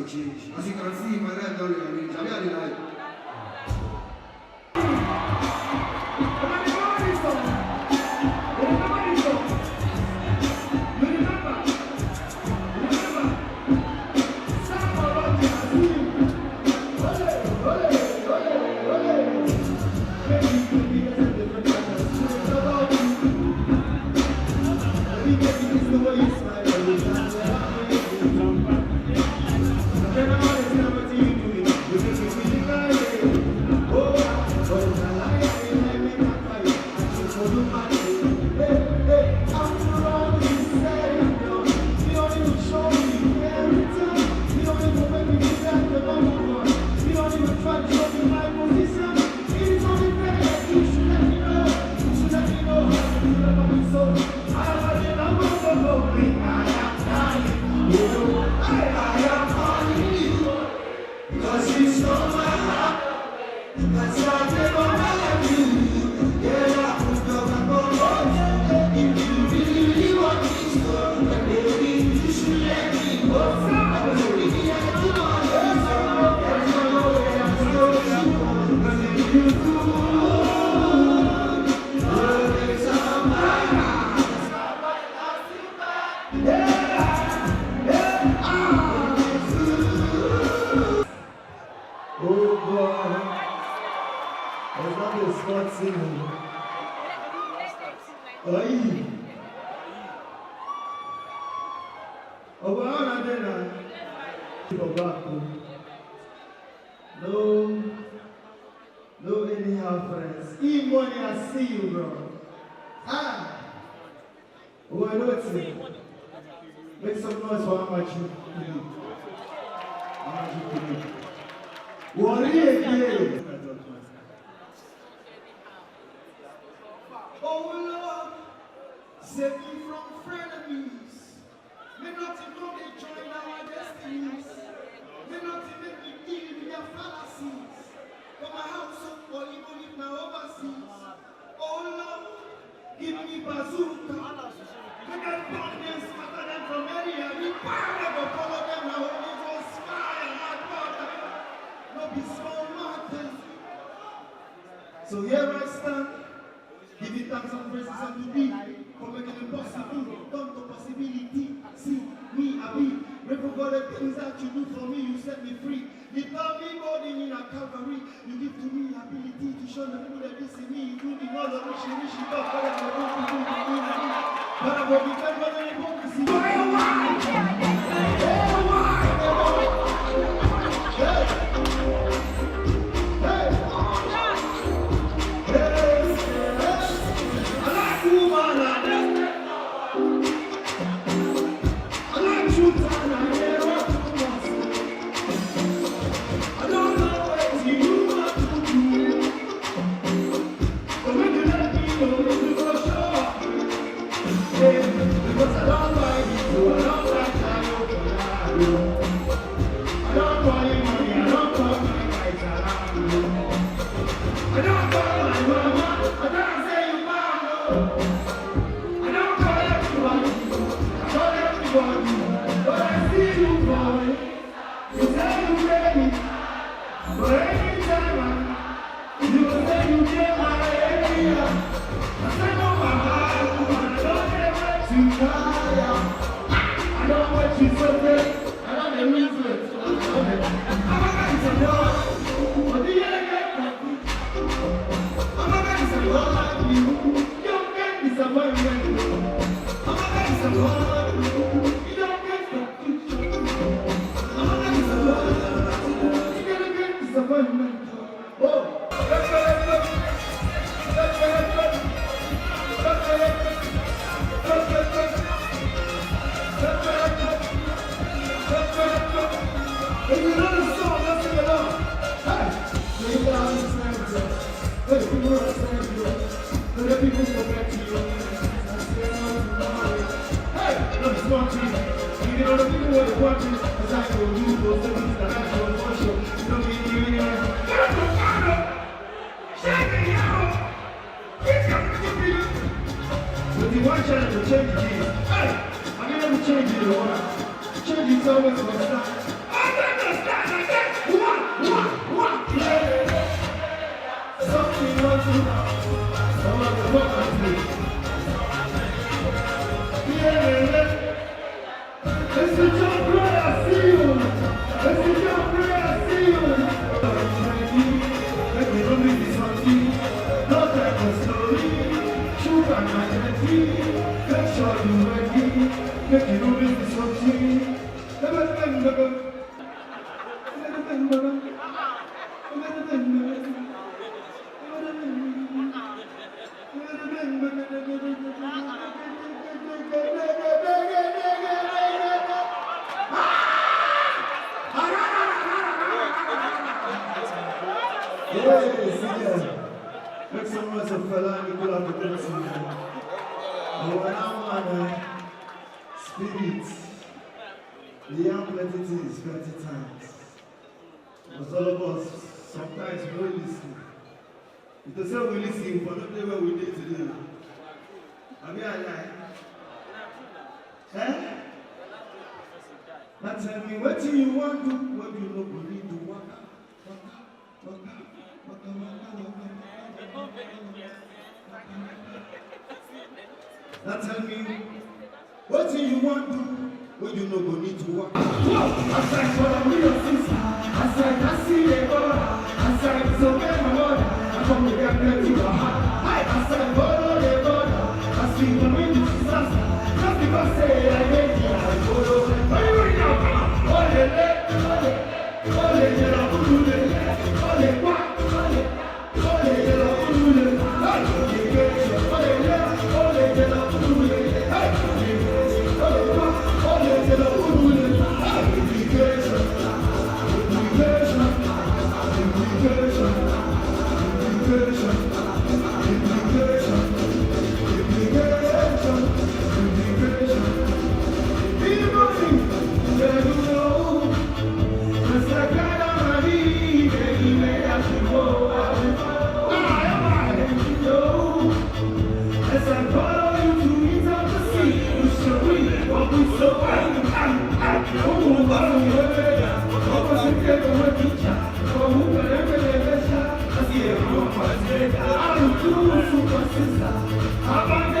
will change. As you can see, my life don't really change. I mean, like. No anyhow friends. E-money, I see you, bro. Ah! Oh, I know it's it. Make some noise for how much you need. How much you need. Warri again. Oh Lord, save me from frenemies. May nothing come and join our destinies. May nothing make me deal with their fallacies. For my house or even if my overseas. Oh Lord, give me bazooka. Make them burn them, scatter them from area. We power them, but follow them now. Holy Ghost fire, my brother. No be small matters. So here I stand. Give you thanks and praises unto thee for making it possible, done to possibility. See me, I be. Remember for the things that you do for me, you set me free. You tell me burden in a Calvary. You give to me ability to show the people that this in me. You do the all of which you wish you got for them. But I will be glad for the hypocrisy. If you know the song, let's sing along. Hey, sing make some noise of fella and people have to go to you. Oh, now, spirit. The young plenty things, plenty times. Because all of us, sometimes we don't listen. If they say we listen, but not the way we did today. Are we alive? Eh? Now tell me, what do you want to do? What do you know we need to work out? Now tell me, what do you want to do? What you know we need to work out? I said, for the real sister. I said, I see the God. I said, it's okay, my Lord. I come to get plenty of heart. I said, follow the God. I see the wind is disaster. Just because say I made it, I follow. Are you ready now? Come on. Ole, yellow, ole, what? Ole, yellow, ole, I'm